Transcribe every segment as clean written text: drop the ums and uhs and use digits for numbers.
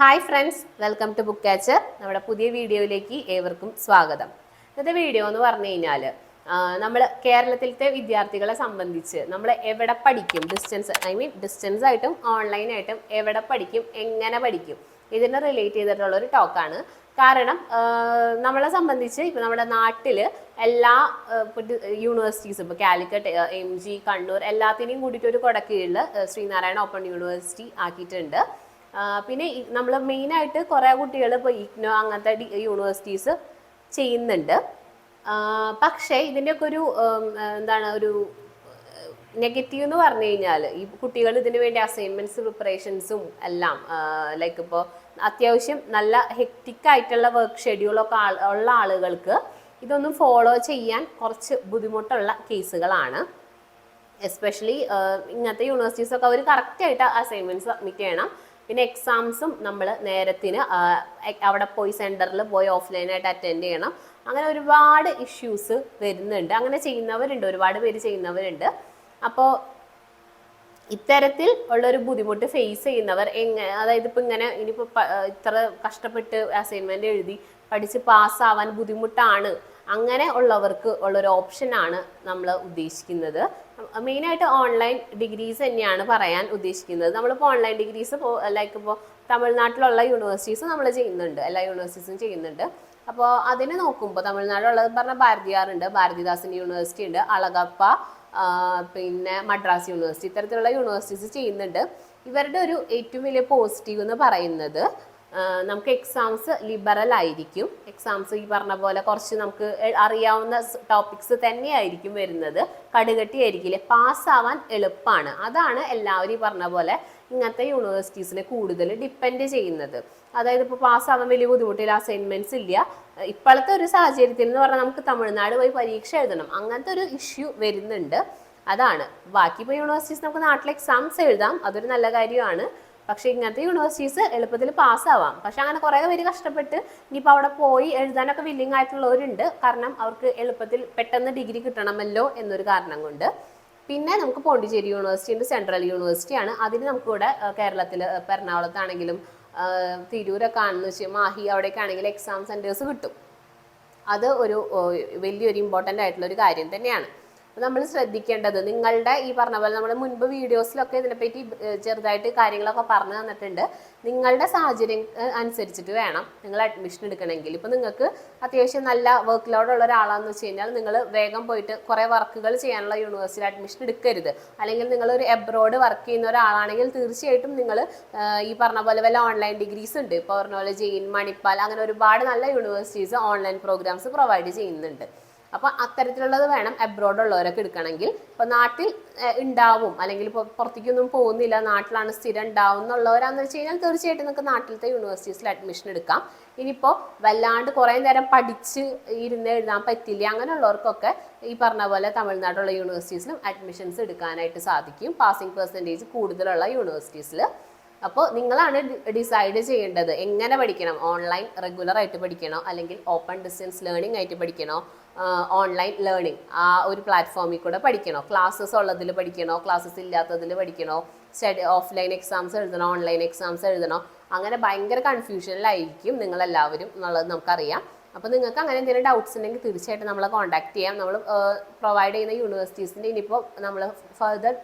Hi friends, welcome to book catcher. നമ്മുടെ പുതിയ വീഡിയോയിലേക്ക് ഏവർക്കും സ്വാഗതം. ഇന്നത്തെ വീഡിയോ എന്ന് പറഞ്ഞു കഴിഞ്ഞാൽ നമ്മൾ കേരളത്തിലത്തെ വിദ്യാർത്ഥികളെ സംബന്ധിച്ച് നമ്മൾ എവിടെ പഠിക്കും, ഡിസ്റ്റൻസ് ആയിട്ടും ഓൺലൈനായിട്ടും എവിടെ പഠിക്കും, എങ്ങനെ പഠിക്കും, ഇതിനെ റിലേറ്റ് ചെയ്തിട്ടുള്ള ഒരു ടോക്കാണ്. കാരണം നമ്മളെ സംബന്ധിച്ച് ഇപ്പോൾ നമ്മുടെ നാട്ടിൽ എല്ലാ യൂണിവേഴ്സിറ്റീസും ഇപ്പോൾ കാലിക്കറ്റ്, MG, കണ്ണൂർ എല്ലാത്തിനെയും കൂടിയിട്ട് ഒരു കൊടക്കീഴിൽ ശ്രീനാരായണ ഓപ്പൺ യൂണിവേഴ്സിറ്റി ആക്കിയിട്ടുണ്ട്. പിന്നെ നമ്മൾ മെയിനായിട്ട് കുറേ കുട്ടികൾ ഇപ്പോൾ ഇഗ്നോ അങ്ങനത്തെ യൂണിവേഴ്സിറ്റീസ് ചെയ്യുന്നുണ്ട്. പക്ഷേ ഇതിൻ്റെയൊക്കെ ഒരു ഒരു നെഗറ്റീവ് എന്ന് പറഞ്ഞു കഴിഞ്ഞാൽ ഈ കുട്ടികൾ ഇതിനു വേണ്ടി അസൈൻമെൻറ്റ്സ് പ്രിപ്പറേഷൻസും എല്ലാം ലൈക്ക് ഇപ്പോൾ അത്യാവശ്യം നല്ല ഹെക്റ്റിക് ആയിട്ടുള്ള വർക്ക് ഷെഡ്യൂളൊക്കെ ഉള്ള ആളുകൾക്ക് ഇതൊന്നും ഫോളോ ചെയ്യാൻ കുറച്ച് ബുദ്ധിമുട്ടുള്ള കേസുകളാണ്. എസ്പെഷ്യലി ഇങ്ങനത്തെ യൂണിവേഴ്സിറ്റീസൊക്കെ അവർ കറക്റ്റായിട്ട് അസൈൻമെൻറ്റ്സ് സബ്മിറ്റ് ചെയ്യണം. പിന്നെ എക്സാംസും നമ്മൾ നേരത്തിന് അവിടെ പോയി സെൻറ്ററിൽ പോയി ഓഫ്ലൈനായിട്ട് അറ്റൻഡ് ചെയ്യണം. അങ്ങനെ ഒരുപാട് ഇഷ്യൂസ് വരുന്നുണ്ട്. അങ്ങനെ ചെയ്യുന്നവരുണ്ട്, ഒരുപാട് പേര് ചെയ്യുന്നവരുണ്ട്. അപ്പോൾ ഇത്തരത്തിൽ ഉള്ളൊരു ബുദ്ധിമുട്ട് ഫേസ് ചെയ്യുന്നവർ അതായത് ഇപ്പോൾ ഇങ്ങനെ ഇനിയിപ്പോൾ ഇത്ര കഷ്ടപ്പെട്ട് അസൈൻമെൻറ്റ് എഴുതി പഠിച്ച് പാസ്സാവാൻ ബുദ്ധിമുട്ടാണ്, അങ്ങനെ ഉള്ളവർക്ക് ഉള്ളൊരു ഓപ്ഷനാണ് നമ്മൾ ഉദ്ദേശിക്കുന്നത്. മെയിനായിട്ട് ഓൺലൈൻ ഡിഗ്രീസ് തന്നെയാണ് പറയാൻ ഉദ്ദേശിക്കുന്നത്. നമ്മളിപ്പോൾ ഓൺലൈൻ ഡിഗ്രീസ് ലൈക്ക് ഇപ്പോൾ തമിഴ്നാട്ടിലുള്ള യൂണിവേഴ്സിറ്റീസ് നമ്മൾ ചെയ്യുന്നുണ്ട്, എല്ലാ യൂണിവേഴ്സിറ്റീസും ചെയ്യുന്നുണ്ട്. അപ്പോൾ അതിന് നോക്കുമ്പോൾ തമിഴ്നാടുള്ളത് പറഞ്ഞാൽ ഭാരതിയാറുണ്ട്, ഭാരതിദാസൻ യൂണിവേഴ്സിറ്റി ഉണ്ട്, അളഗപ്പ, പിന്നെ മദ്രാസ് യൂണിവേഴ്സിറ്റി, ഇത്തരത്തിലുള്ള യൂണിവേഴ്സിറ്റീസ് ചെയ്യുന്നുണ്ട്. ഇവരുടെ ഒരു ഏറ്റവും വലിയ പോസിറ്റീവ് എന്ന് പറയുന്നത് നമുക്ക് എക്സാംസ് ലിബറൽ ആയിരിക്കും. എക്സാംസ് ഈ പറഞ്ഞ പോലെ കുറച്ച് നമുക്ക് അറിയാവുന്ന ടോപ്പിക്സ് തന്നെയായിരിക്കും വരുന്നത്, കടുകട്ടി ആയിരിക്കില്ലേ, പാസ്സാവാൻ എളുപ്പമാണ്. അതാണ് എല്ലാവരും ഈ പറഞ്ഞ പോലെ ഇങ്ങനത്തെ യൂണിവേഴ്സിറ്റീസിനെ കൂടുതൽ ഡിപ്പെൻഡ് ചെയ്യുന്നത്. അതായത് ഇപ്പോൾ പാസ്സാവാൻ വലിയ ബുദ്ധിമുട്ടില്ല, അസൈൻമെൻറ്റ്സ് ഇല്ല. ഇപ്പോഴത്തെ ഒരു സാഹചര്യത്തിൽ എന്ന് പറഞ്ഞാൽ നമുക്ക് തമിഴ്നാട് പോയി പരീക്ഷ എഴുതണം, അങ്ങനത്തെ ഒരു ഇഷ്യൂ വരുന്നുണ്ട്. അതാണ്. ബാക്കി ഇപ്പോൾ യൂണിവേഴ്സിറ്റീസ് നമുക്ക് നാട്ടിൽ എക്സാംസ് എഴുതാം, അതൊരു നല്ല കാര്യമാണ്. പക്ഷേ ഇങ്ങനത്തെ യൂണിവേഴ്സിറ്റീസ് എളുപ്പത്തിൽ പാസ്സാവാം. പക്ഷെ അങ്ങനെ കുറേ പേര് കഷ്ടപ്പെട്ട് ഇനിയിപ്പോൾ അവിടെ പോയി എഴുതാനൊക്കെ വില്ലിങ് ആയിട്ടുള്ളവരുണ്ട്. കാരണം അവർക്ക് എളുപ്പത്തിൽ പെട്ടെന്ന് ഡിഗ്രി കിട്ടണമല്ലോ എന്നൊരു കാരണം കൊണ്ട്. പിന്നെ നമുക്ക് പോണ്ടിച്ചേരി യൂണിവേഴ്സിറ്റി ഉണ്ട്, സെൻട്രൽ യൂണിവേഴ്സിറ്റിയാണ്. അതിന് നമുക്കിവിടെ കേരളത്തിൽ എറണാകുളത്താണെങ്കിലും തിരൂരൊക്കെ ആണെന്ന് വെച്ചാൽ മാഹി അവിടേക്ക് ആണെങ്കിൽ എക്സാം സെൻറ്റേഴ്സ് കിട്ടും. അത് ഒരു വലിയൊരു ഇമ്പോർട്ടൻ്റ് ആയിട്ടുള്ള ഒരു കാര്യം തന്നെയാണ്. അപ്പോൾ നമ്മൾ ശ്രദ്ധിക്കേണ്ടത്, നിങ്ങളുടെ ഈ പറഞ്ഞ പോലെ നമ്മുടെ മുൻപ് വീഡിയോസിലൊക്കെ ഇതിനെപ്പറ്റി ചെറുതായിട്ട് കാര്യങ്ങളൊക്കെ പറഞ്ഞു തന്നിട്ടുണ്ട്. നിങ്ങളുടെ സാഹചര്യം അനുസരിച്ചിട്ട് വേണം നിങ്ങൾ അഡ്മിഷൻ എടുക്കണമെങ്കിൽ. ഇപ്പോൾ നിങ്ങൾക്ക് അത്യാവശ്യം നല്ല വർക്ക് ലോഡ് ഉള്ള ഒരാളാണെന്ന് വെച്ച് കഴിഞ്ഞാൽ നിങ്ങൾ വേഗം പോയിട്ട് കുറേ വർക്കുകൾ ചെയ്യാനുള്ള യൂണിവേഴ്സിറ്റി അഡ്മിഷൻ എടുക്കരുത്. അല്ലെങ്കിൽ നിങ്ങളൊരു എബ്രോഡ് വർക്ക് ചെയ്യുന്ന ഒരാളാണെങ്കിൽ തീർച്ചയായിട്ടും നിങ്ങൾ ഈ പറഞ്ഞ പോലെ വല്ല ഓൺലൈൻ ഡിഗ്രീസ് ഉണ്ട്. ഇപ്പോൾ പറഞ്ഞ പോലെ ജെയിൻ, മണിപ്പാൽ, അങ്ങനെ ഒരുപാട് നല്ല യൂണിവേഴ്സിറ്റീസ് ഓൺലൈൻ പ്രോഗ്രാംസ് പ്രൊവൈഡ് ചെയ്യുന്നുണ്ട്. അപ്പോൾ അത്തരത്തിലുള്ളത് വേണം എബ്രോഡ് ഉള്ളവരൊക്കെ എടുക്കണമെങ്കിൽ. ഇപ്പോൾ നാട്ടിൽ ഉണ്ടാവും, അല്ലെങ്കിൽ ഇപ്പോൾ പുറത്തേക്കൊന്നും പോകുന്നില്ല, നാട്ടിലാണ് സ്ഥിരം ഉണ്ടാവും എന്നുള്ളവരാന്ന് വെച്ച് കഴിഞ്ഞാൽ തീർച്ചയായിട്ടും നിങ്ങൾക്ക് നാട്ടിലത്തെ യൂണിവേഴ്സിറ്റീസിൽ അഡ്മിഷൻ എടുക്കാം. ഇനിയിപ്പോൾ വല്ലാണ്ട് കുറേ നേരം പഠിച്ച് ഇരുന്ന് എഴുതാൻ പറ്റില്ല, അങ്ങനെയുള്ളവർക്കൊക്കെ ഈ പറഞ്ഞ പോലെ തമിഴ്നാടുള്ള യൂണിവേഴ്സിറ്റീസിലും അഡ്മിഷൻസ് എടുക്കാനായിട്ട് സാധിക്കും, പാസിംഗ് പെർസെൻറ്റേജ് കൂടുതലുള്ള യൂണിവേഴ്സിറ്റീസിൽ. അപ്പോൾ നിങ്ങളാണ് ഡിസൈഡ് ചെയ്യേണ്ടത് എങ്ങനെ പഠിക്കണം. ഓൺലൈൻ റെഗുലർ ആയിട്ട് പഠിക്കണോ, അല്ലെങ്കിൽ ഓപ്പൺ ഡിസ്റ്റൻസ് ലേണിംഗ് ആയിട്ട് പഠിക്കണോ, ഓൺലൈൻ ലേണിംഗ് ആ ഒരു പ്ലാറ്റ്ഫോമിൽ കൂടെ പഠിക്കണോ, ക്ലാസ്സസ് ഉള്ളതിൽ പഠിക്കണോ, ക്ലാസ്സസ് ഇല്ലാത്തതിൽ പഠിക്കണോ, ഓഫ്ലൈൻ എക്സാംസ് എഴുതണോ, ഓൺലൈൻ എക്സാംസ് എഴുതണോ, അങ്ങനെ ഭയങ്കര കൺഫ്യൂഷനിലായിരിക്കും നിങ്ങളെല്ലാവരും എന്നുള്ളത് നമുക്കറിയാം. അപ്പോൾ നിങ്ങൾക്ക് അങ്ങനെ എന്തെങ്കിലും ഡൗട്ട്സ് ഉണ്ടെങ്കിൽ തീർച്ചയായിട്ടും നമ്മളെ കോൺടാക്ട് ചെയ്യാം. നമ്മൾ പ്രൊവൈഡ് ചെയ്യുന്ന യൂണിവേഴ്സിറ്റീസിൻ്റെ ഇനിയിപ്പോൾ നമ്മൾ ഫർദർ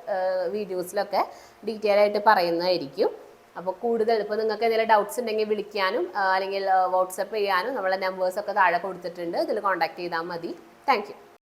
വീഡിയോസിലൊക്കെ ഡീറ്റെയിൽ ആയിട്ട് പറയുന്നതായിരിക്കും. അപ്പോൾ കൂടുതൽ ഇപ്പോൾ നിങ്ങൾക്ക് എന്തെങ്കിലും ഡൗട്ട്സ് ഉണ്ടെങ്കിൽ വിളിക്കാനും അല്ലെങ്കിൽ വാട്സപ്പ് ചെയ്യാനും നമ്മളെ നമ്പേഴ്സൊക്കെ താഴെ കൊടുത്തിട്ടുണ്ട്, ഇതിൽ കോൺടാക്ട് ചെയ്താൽ മതി. Thank you.